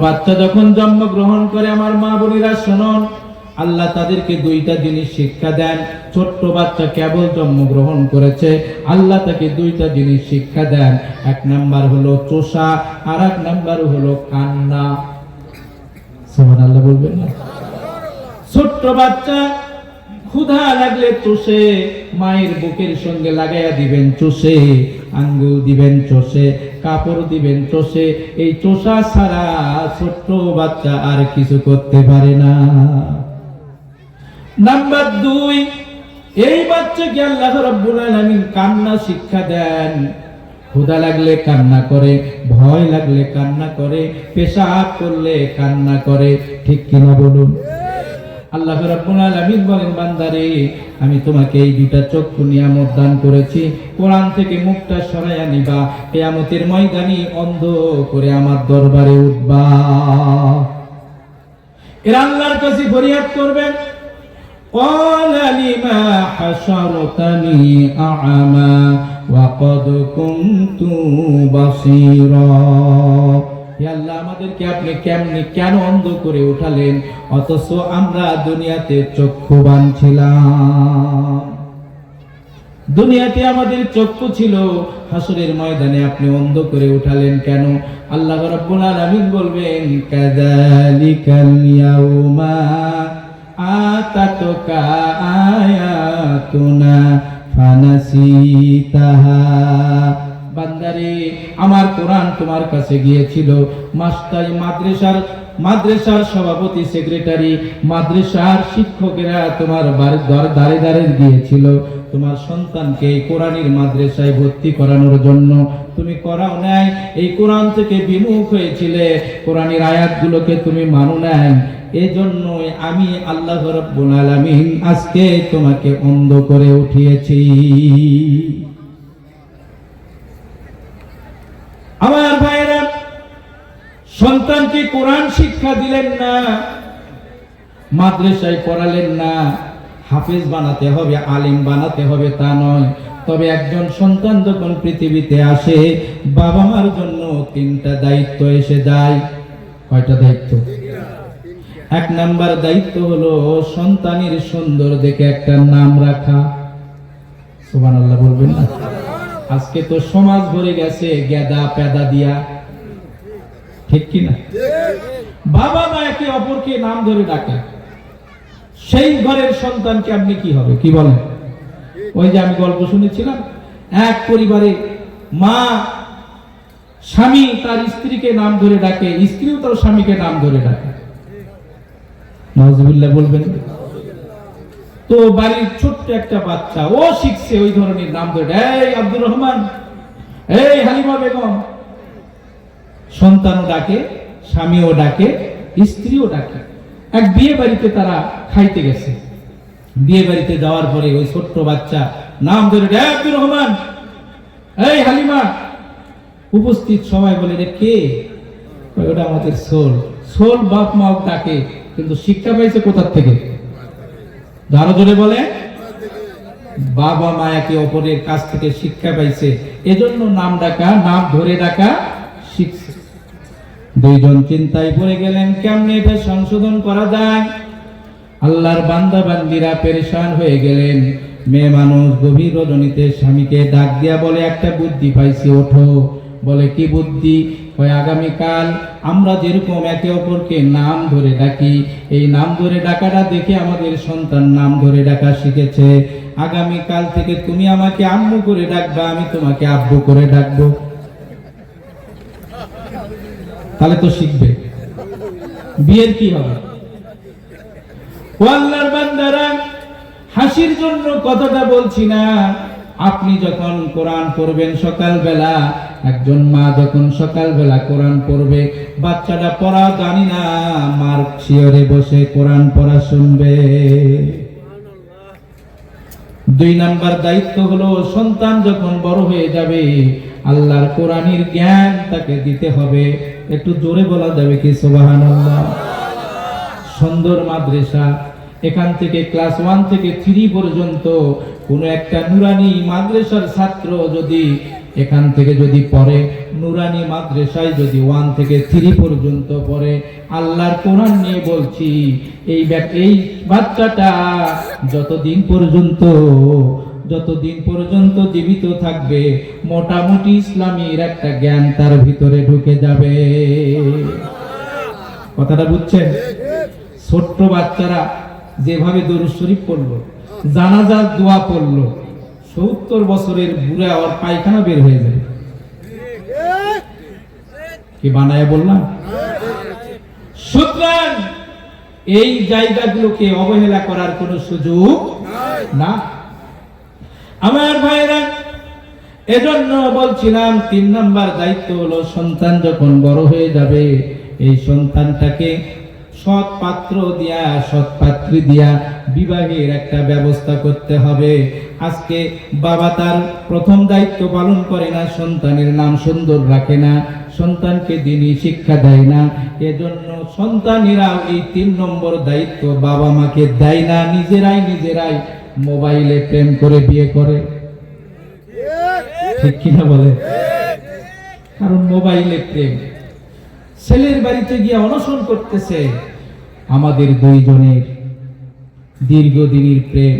বাচ্চা যখন জন্মগ্রহণ করে, আমার মা বোনেরা শুনুন, আল্লাহ তাদেরকে দুইটা জিনিস শিক্ষা দেন। ছোট্ট বাচ্চা কেবল জন্মগ্রহণ করেছে, আল্লাহ তাকে দুইটা জিনিস শিক্ষা দেন। এক নাম্বার হলো চোষা, আর এক নাম্বার হলো কান্না। সুবহানাল্লাহ বলবেন না? ছোট্ট বাচ্চা ক্ষুধা লাগলে চোষে, মায়ের বুকের সঙ্গে লাগাইয়া দিবেন চোষে, আঙ্গুল দিবেন চোষে, কাপড় দিবেন চোষে। এই চোষা ছাড়া ছোট্ট বাচ্চা আর কিছু করতে পারে না। নাম্বার 2, এই বাচ্চাকে আল্লাহ রাব্বুল আলামিন কান্না শিক্ষা দেন। ক্ষুধা লাগলে কান্না করে, ভয় লাগলে কান্না করে, পেশাব করলে কান্না করে। ঠিক কিনা বলুন? আল্লাহ রাব্বুল আলামিন বলেন, বান্দারে আমি তোমাকে এই দুইটা চক্ষু নিয়ামত দান করেছি, কোরআন থেকে মুখটা সরাইয়া নিবা, কিয়ামতের ময়দানে অন্ধ করে আমার দরবারে উঠবা। এরা আল্লাহর কাছে ফরিয়াদ করবেন, قال لما حشرتني أعمى وقد كنت بصيرا। হে আল্লাহ, আমাদেরকে আপনি কেন অন্ধ করে উঠালেন, অথচ আমরা দুনিয়াতে চক্ষুবান ছিলাম। দুনিয়াতে আমাদের চক্ষু ছিল, হাসরের ময়দানে আপনি অন্ধ করে উঠালেন কেন? আল্লাহ রাব্বুল আলামিন বলবেন, কাযালিকাল ইয়াউমা আতাতুকা আয়াতুনা ফানাসিতাহা। বান্দারে, আমার কোরআন তোমার কাছে গিয়েছিল, মাদ্রাসার সভাপতি, সেক্রেটারি, মাদ্রাসার শিক্ষকেরা তোমার দ্বারে দ্বারে গিয়েছিল তোমার সন্তানকে এই কোরআনের মাদ্রাসায় ভর্তি করানোর জন্য। তুমি করাও নাই, এই কোরআন থেকে বিমুখ হয়েছিলে, কোরআনের আয়াতগুলোকে তুমি মানো নাই। এজন্যই আমি আল্লাহ রাব্বুল আলামিন আজকে তোমাকে অন্ধ করে উঠিয়েছি। আমার ভাইরা, সন্তানকে কোরআন শিক্ষা দিলেন না, মাদ্রাসায় পড়ালেন না, হাফেজ বানাতে হবে, আলিম বানাতে হবে তা নয়। তবে একজন সন্তান যখন পৃথিবীতে আসে, বাবা মার জন্য 3টা দায়িত্ব এসে যায়। কয়টা দায়িত্ব? 1 নাম্বার দায়িত্ব হলো সন্তানের সুন্দর দেখে একটা নাম রাখা। সুবহানাল্লাহ বলবেন না? আজকে তো সমাজ ভরে গেছে গেদা পেদা দিয়া। ঠিক কিনা? বাবা মা একে অপরকে নাম ধরে ডাকে, সেই ঘরের সন্তানকে আপনি কি হবে? কি বলেন? ওই যে আমি গল্প শুনেছিলাম, এক পরিবারে মা স্বামী তার স্ত্রীকে নাম ধরে ডাকে, স্ত্রীও তার স্বামীকে নাম ধরে ডাকে। নাউজুবিল্লাহ বলবেন? তো বাড়ির ছোট্ট একটা বাচ্চা, ও শিখছে ওই ধরনের নাম ধরে, এই আব্দুর রহমান, এই হালিমা বেগম। সন্তানও ডাকে, স্বামীও ডাকে, স্ত্রীও ডাকে। এক বিয়ে বাড়িতে তারা খাইতে গেছে। বিয়ে বাড়িতে যাওয়ার পরে ওই ছোট্ট বাচ্চা নাম ধরে, এই আব্দুর রহমান, এই হালিমা। উপস্থিত সবাই বলে, রে কে? ওটা আমাদের সোল বাপ মা ডাকে, কিন্তু শিক্ষা পাইছে কোথার থেকে? আরো জোরে বলে, বাবা মা একে অপরের কাছ থেকে শিক্ষা পাইছে, এজন্য নাম ডাকা, নাম ধরে ডাকা শিখছে। দুইজন চিন্তায় পড়ে গেলেন, কেমনে এটা সংশোধন করা যায়? আল্লাহর বান্দা বান্দিরা পেরেশান হয়ে গেলেন। মেয়ে মানুষ গভীর রজনীতে স্বামীকে ডাক দিয়া বলে, একটা বুদ্ধি পাইছি, ওঠো। বলে, কি বুদ্ধি? হয় আগামীকাল আমরা যেরকম একে অপরকে নাম ধরে ডাকি, এই নাম ধরে ডাকাটা দেখে আমাদের সন্তান নাম ধরে ডাকা শিখেছে। আগামীকাল থেকে তুমি আমাকে আম্মু করে ডাকবা, আমি তোমাকে আব্বু করে ডাকবো। তাহলে তো শিখবে। বিয়ের কি হবে? ও আল্লাহর বান্দারা, হাসির জন্য কথাটা বলছি না। আপনি যখন কোরআন পড়বেন সকালবেলা, একজন মা যখন সকালবেলা কোরআন পড়বে, বাচ্চাটা পড়া জানি না, মার শিয়রে বসে কোরআন পড়া শুনবে। 2 নাম্বার দায়িত্ব হলো, সন্তান যখন বড় হয়ে যাবে, আল্লাহর কোরআনের জ্ঞান তাকে দিতে হবে। একটু জোরে বলা যাবে কি সুবহানাল্লাহ? সুন্দর মাদ্রাসা, এখান থেকে ক্লাস 1 থেকে 3 পর্যন্ত কোন একটা নুরানি মাদ্রাসার ছাত্র যদি এখান থেকে যদি পড়ে, নুরানি মাদ্রাসায় যদি 1 থেকে 3 পর্যন্ত পড়ে, আল্লাহর কোরআন নিয়ে বলছি, এই বাচ্চাটা যতদিন পর্যন্ত জীবিত থাকবে, মোটামুটি ইসলামের একটা জ্ঞান তার ভিতরে ঢুকে যাবে। কথাটা বুঝছেন? ছোট্ট বাচ্চারা যেভাবে দরুদ শরীফ পড়লো, জানাজার দোয়া পড়লো, 70 বছরের বুড়া ওর পায়খানা বের হয়ে যাবে। কি বানায় বললাম? সুতরাং এই জায়গাগুলোকে অবহেলা করার কোনো সুযোগ না। আমার ভাইরা, এজন্য বলছিলাম 3 নাম্বার দায়িত্ব হলো, সন্তান যখন বড় হয়ে যাবে, এই সন্তানটাকে সৎ পাত্রী দিয়া বিবাহের একটা ব্যবস্থা করতে হবে। আজকে বাবা তার প্রথম দায়িত্ব পালন করে না, সন্তানের নাম সুন্দর রাখে না, সন্তানকে দ্বীনি শিক্ষা দেয় না। এজন্য সন্তানেরা এই 3 নম্বর দায়িত্ব বাবা মাকে দেয় না, নিজেরাই মোবাইলে প্রেম করে বিয়ে করে। ঠিক কিনা বলে? কারণ মোবাইলে প্রেম। ছেলের বাড়িতে গিয়ে অনশন করতেছে, আমাদের 2 জনের দীর্ঘদিনের প্রেম,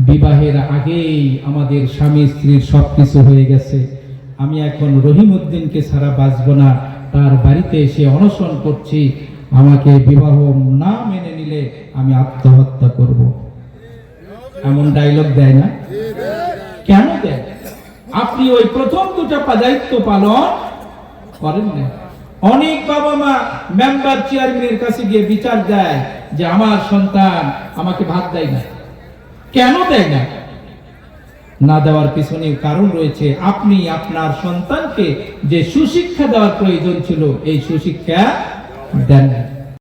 বিবাহের আগেই আমাদের স্বামী স্ত্রীর সবকিছু হয়ে গেছে, আমি এখন রহিমউদ্দিনকে ছাড়া বাঁচব না, তার বাড়িতে এসে অনশন করছি, আমাকে বিবাহ না মেনে নিলে আমি আত্মহত্যা করব। এমন ডায়লগ দেয় না? কেন দেয়? আপনি ওই প্রথম 2টা দায়িত্ব পালন করেন না। অনেক বাবা মা মেম্বার চেয়ারম্যানের কাছে গিয়ে বিচার দেয় যে আমার সন্তান আমাকে ভাত দেয় না। কেন দেয় না? না দেওয়ার পিছনে কারণ রয়েছে, আপনি আপনার সন্তানকে যে সুশিক্ষা দেওয়ার প্রয়োজন ছিল, এই সুশিক্ষা দেন না।